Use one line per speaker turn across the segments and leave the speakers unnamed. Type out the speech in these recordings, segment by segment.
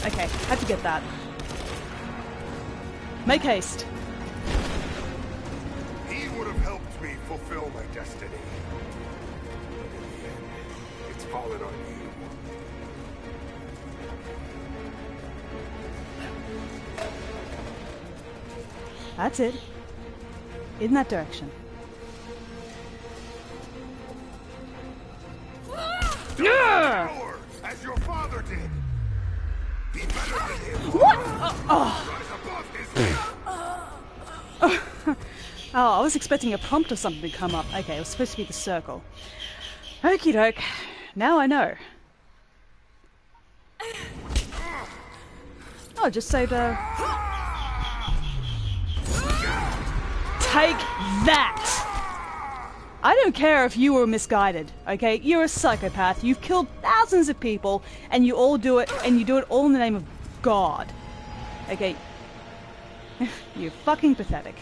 Okay, had to get that. Make haste.
He would have helped me fulfill my destiny. In the end, it's fallen on you.
That's it. In that direction.
Power, as your father did. Be better than him.
What?
Rise above his
Oh, I was expecting a prompt or something to come up. Okay, it was supposed to be the circle. Okie doke. Now I know. Oh, just saved a... Take that! I don't care if you were misguided, okay? You're a psychopath. You've killed thousands of people, and you all do it, and you do it all in the name of God. Okay? You're fucking pathetic.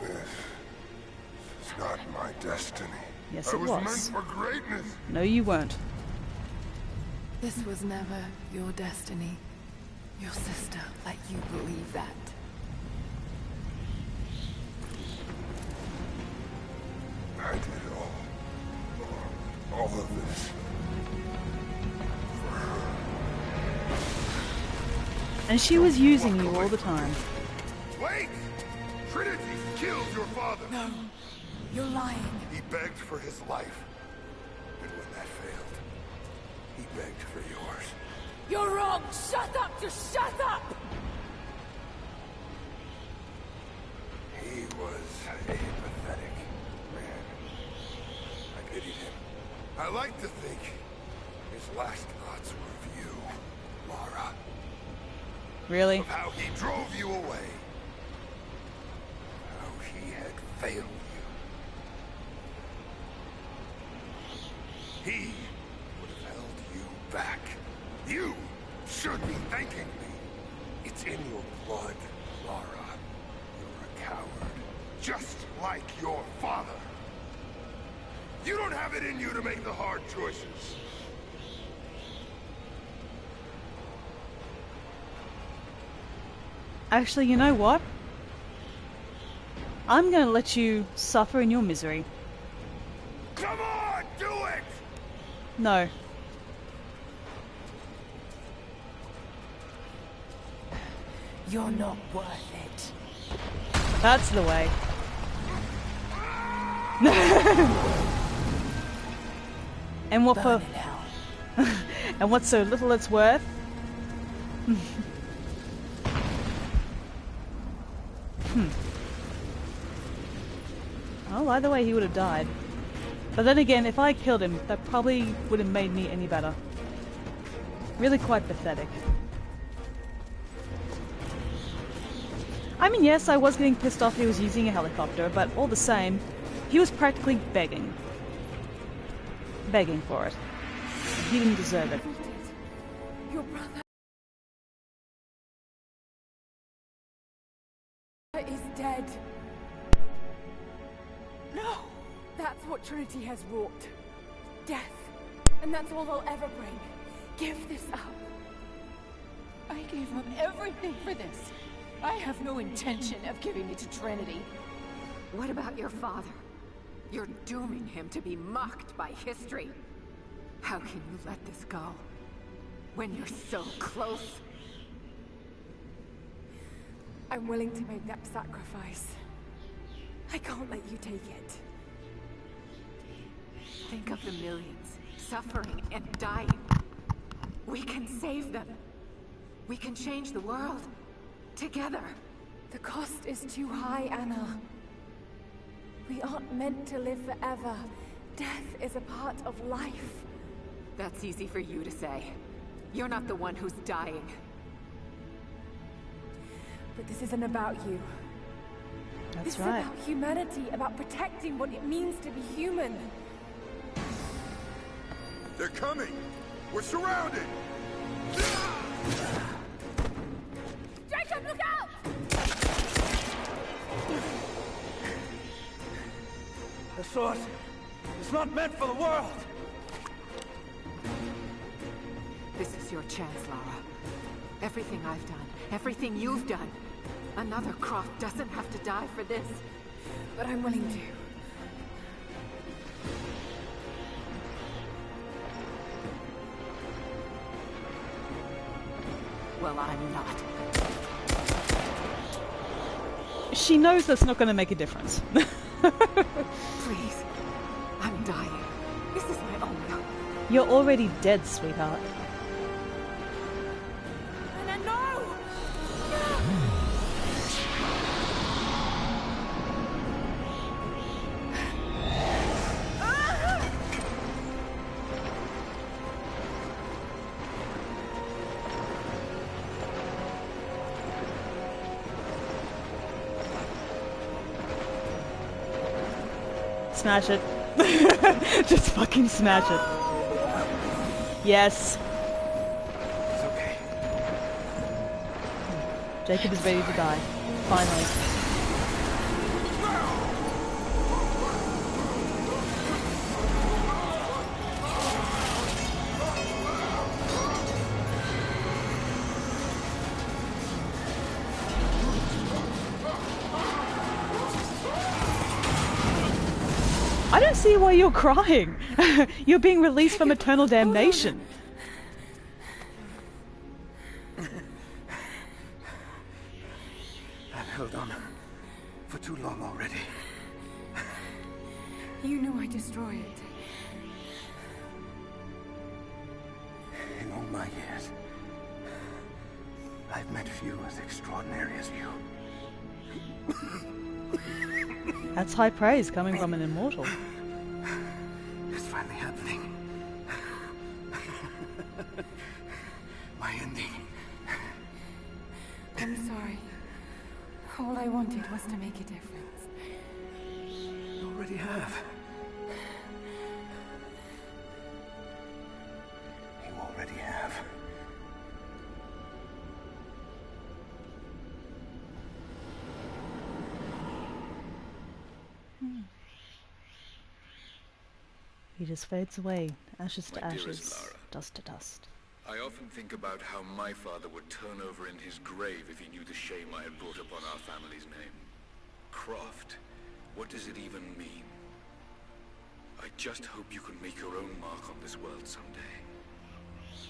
It's not my destiny.
Yes, it
I was
was.
meant for greatness.
No, you weren't.
This was never your destiny. Your sister let you believe that.
I did all of this for her.
And she was using you all the time.
Wait! Trinity killed your father.
No, you're lying.
He begged for his life. And when that failed, he begged for yours.
You're wrong! Shut up! Just shut up!
He was a pathetic man. I pitied him. I like to think his last thoughts were of you, Lara.
Really?
Of how he drove you away. How he had failed you. He would have held you back. You should be thanking me. It's in your blood, Lara. You're a coward. Just like your father. You don't have it in you to make the hard choices.
Actually, you know what? I'm gonna let you suffer in your misery.
Come on, do it!
No.
You're not worth it.
That's the way. And what
Burn
for...
in hell.
And what's so little it's worth? Well, either way he would have died. But then again, if I killed him, that probably wouldn't have made me any better. Really quite pathetic. I mean, yes, I was getting pissed off he was using a helicopter, but all the same, he was practically begging. Begging for it. He didn't deserve it.
Your brother is dead. No! That's what Trinity has wrought. Death. And that's all I'll ever bring. Give this up.
I gave up everything for this. I have no intention of giving it to Trinity.
What about your father? You're dooming him to be mocked by history. How can you let this go? When you're so close?
I'm willing to make that sacrifice. I can't let you take it.
Think of the millions suffering and dying. We can save them. We can change the world. Together.
The cost is too high, Anna. We aren't meant to live forever. Death is a part of life.
That's easy for you to say. You're not the one who's dying.
But this isn't about you.
That's
This
right.
is about humanity, about protecting what it means to be human.
They're coming! We're surrounded!
Jacob, look out!
The source is not meant for the world.
This is your chance, Lara. Everything I've done, everything you've done. Another Croft doesn't have to die for this.
But I'm willing to.
Well, I'm not.
She knows that's not going to make a difference.
Please. I'm dying. This is my only hope.
You're already dead, sweetheart. Smash it. Just fucking smash it. Yes.
It's okay.
Jacob is ready to die. Finally. I don't see why you're crying. You're being released from eternal damnation.
I've held on for too long already.
You know I destroy it.
In all my years, I've met few as extraordinary as you.
That's high praise coming from an immortal.
It's finally happening. My ending.
I'm sorry. All I wanted was to make a difference.
You already have. You already have.
He just fades away, ashes to
My dearest
ashes,
Lara.
dust to dust.
I often think about how my father would turn over in his grave if he knew the shame I had brought upon our family's name. Croft, what does it even mean? I just hope you can make your own mark on this world someday.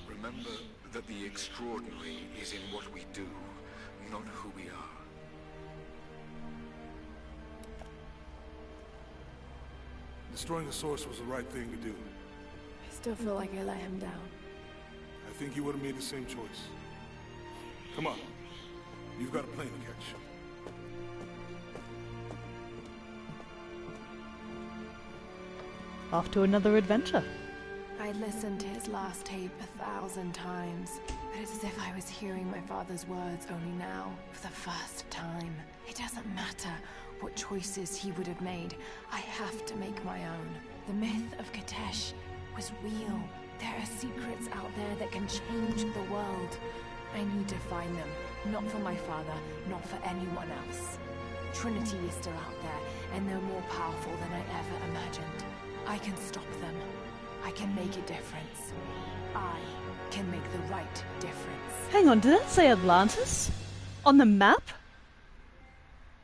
Remember that the extraordinary is in what we do, not who we are.
Destroying the source was the right thing to do.
I still feel like I let him down.
I think you would have made the same choice. Come on. You've got a plane to catch.
Off to another adventure.
I listened to his last tape 1,000 times, but it's as if I was hearing my father's words only now, for the first time. It doesn't matter what choices he would have made. I have to make my own. The myth of Katesh was real. There are secrets out there that can change the world. I need to find them. Not for my father, not for anyone else. Trinity is still out there, and they're more powerful than I ever imagined. I can stop them. I can make a difference. I can make the right difference.
Hang on, did that say Atlantis? On the map?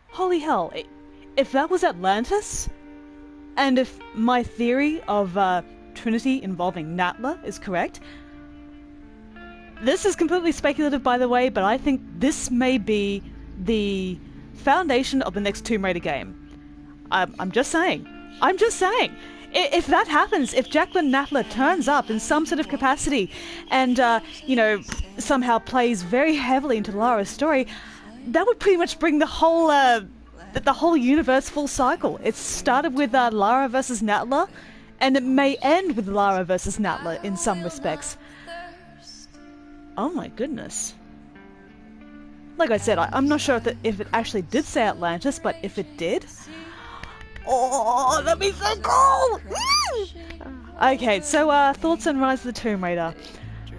Holy hell, if that was Atlantis, and if my theory of Trinity involving Natla is correct, this is completely speculative by the way, but I think this may be the foundation of the next Tomb Raider game. I'm just saying. I'm just saying. If that happens, if Jacqueline Natla turns up in some sort of capacity and, you know, somehow plays very heavily into Lara's story, that would pretty much bring the whole universe full cycle. It started with Lara versus Natla, and it may end with Lara versus Natla in some respects. Oh my goodness. Like I said, I'm not sure if it actually did say Atlantis, but if it did... Oh, that'd be so cool! Okay, so thoughts on Rise of the Tomb Raider.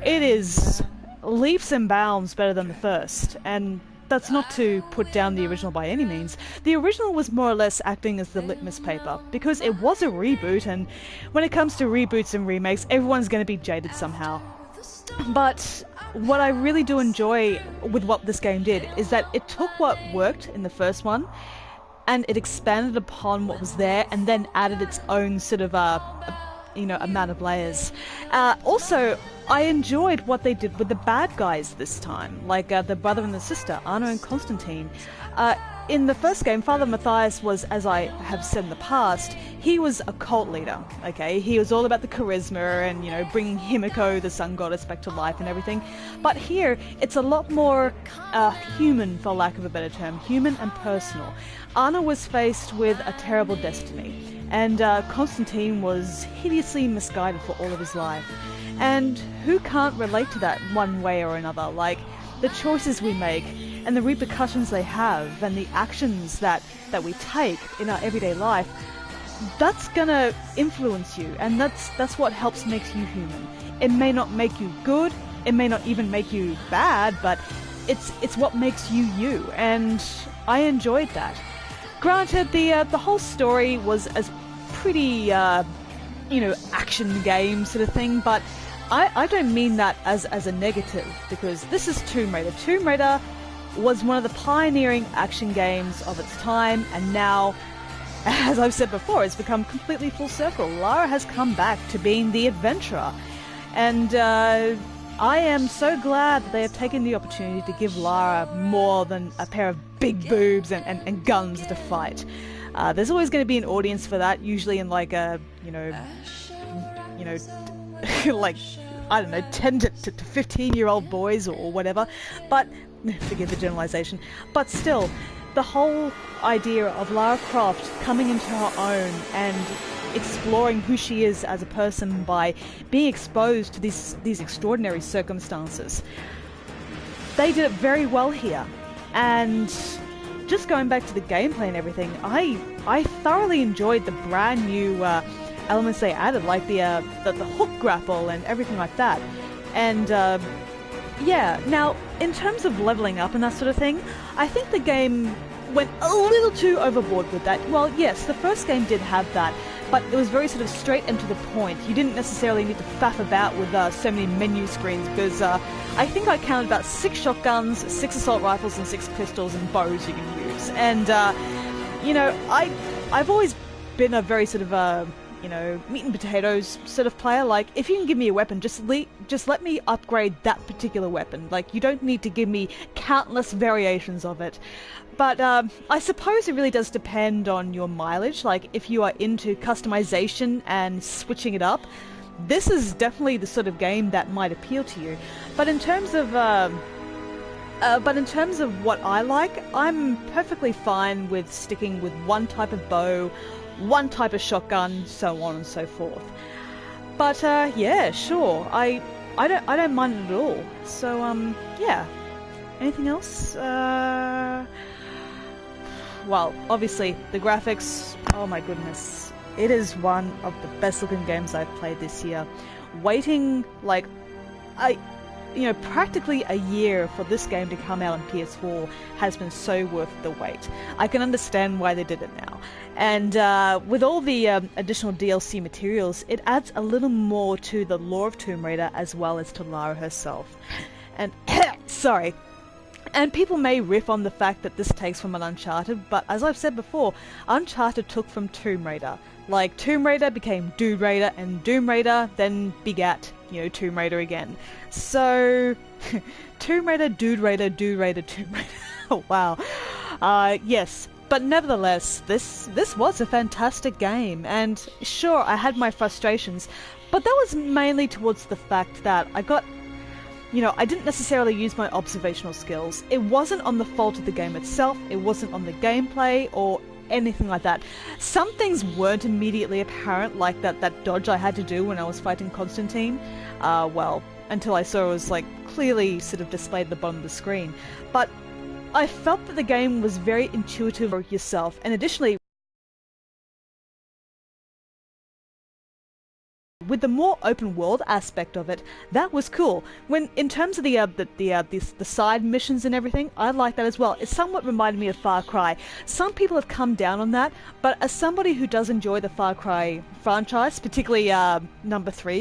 It is leaps and bounds better than the first, and that's not to put down the original by any means. The original was more or less acting as the litmus paper, because it was a reboot, and when it comes to reboots and remakes, everyone's going to be jaded somehow. But what I really do enjoy with what this game did is that it took what worked in the first one and it expanded upon what was there and then added its own sort of amount of layers. Also, I enjoyed what they did with the bad guys this time, like the brother and the sister, Arno and Constantine. In the first game, Father Matthias was, as I have said in the past, he was a cult leader, okay? He was all about the charisma and, you know, bringing Himiko, the sun goddess, back to life and everything. But here, it's a lot more human, for lack of a better term, human and personal. Arno was faced with a terrible destiny, and Constantine was hideously misguided for all of his life. And who can't relate to that one way or another? Like, the choices we make, and the repercussions they have, and the actions that we take in our everyday life, that's gonna influence you, and that's what helps makes you human. It may not make you good, it may not even make you bad, but it's what makes you you, and I enjoyed that. Granted, the whole story was as pretty action game sort of thing, but I don't mean that as a negative, because this is Tomb Raider. Tomb Raider was one of the pioneering action games of its time, and now, as I've said before, it's become completely full circle. Lara has come back to being the adventurer, and I am so glad that they have taken the opportunity to give Lara more than a pair of big boobs and guns to fight. There's always going to be an audience for that, usually in like a, like, I don't know, 10 to 15-year-old boys or whatever, but forgive the generalization, but still, the whole idea of Lara Croft coming into her own and exploring who she is as a person by being exposed to these extraordinary circumstances. They did it very well here, and just going back to the gameplay and everything, I thoroughly enjoyed the brand new elements they added, like the hook grapple and everything like that. And yeah, now in terms of leveling up and that sort of thing, I think the game went a little too overboard with that. Well, yes, the first game did have that, but it was very sort of straight and to the point. You didn't necessarily need to faff about with so many menu screens, because I think I counted about 6 shotguns, 6 assault rifles, and 6 pistols and bows you can use. And I've always been a very sort of meat and potatoes sort of player. Like, if you can give me a weapon, just let me upgrade that particular weapon. Like, you don't need to give me countless variations of it. But I suppose it really does depend on your mileage. Like, if you are into customization and switching it up, this is definitely the sort of game that might appeal to you. But in terms of what I like, I'm perfectly fine with sticking with one type of bow, one type of shotgun, so on and so forth. But yeah, sure, I don't mind it at all. So yeah. Anything else? Well, obviously the graphics. Oh my goodness, it is one of the best looking games I've played this year. Waiting like practically a year for this game to come out on PS4 has been so worth the wait. I can understand why they did it now. And with all the additional DLC materials, it adds a little more to the lore of Tomb Raider as well as to Lara herself. And sorry. And people may riff on the fact that this takes from an Uncharted, but as I've said before, Uncharted took from Tomb Raider. Like, Tomb Raider became Dude Raider, and Doom Raider then begat, Tomb Raider again. So, Tomb Raider, Dude Raider, Dude Raider, Tomb Raider. Oh, wow. Yes, but nevertheless, this was a fantastic game, and sure, I had my frustrations, but that was mainly towards the fact that I got... I didn't necessarily use my observational skills. It wasn't on the fault of the game itself, it wasn't on the gameplay or anything like that. Some things weren't immediately apparent, like that dodge I had to do when I was fighting Constantine. Well, until I saw it was like clearly sort of displayed at the bottom of the screen. But I felt that the game was very intuitive for yourself, and additionally, with the more open world aspect of it, that was cool. When in terms of the side missions and everything, I like that as well. It somewhat reminded me of Far Cry. Some people have come down on that, but as somebody who does enjoy the Far Cry franchise, particularly number 3,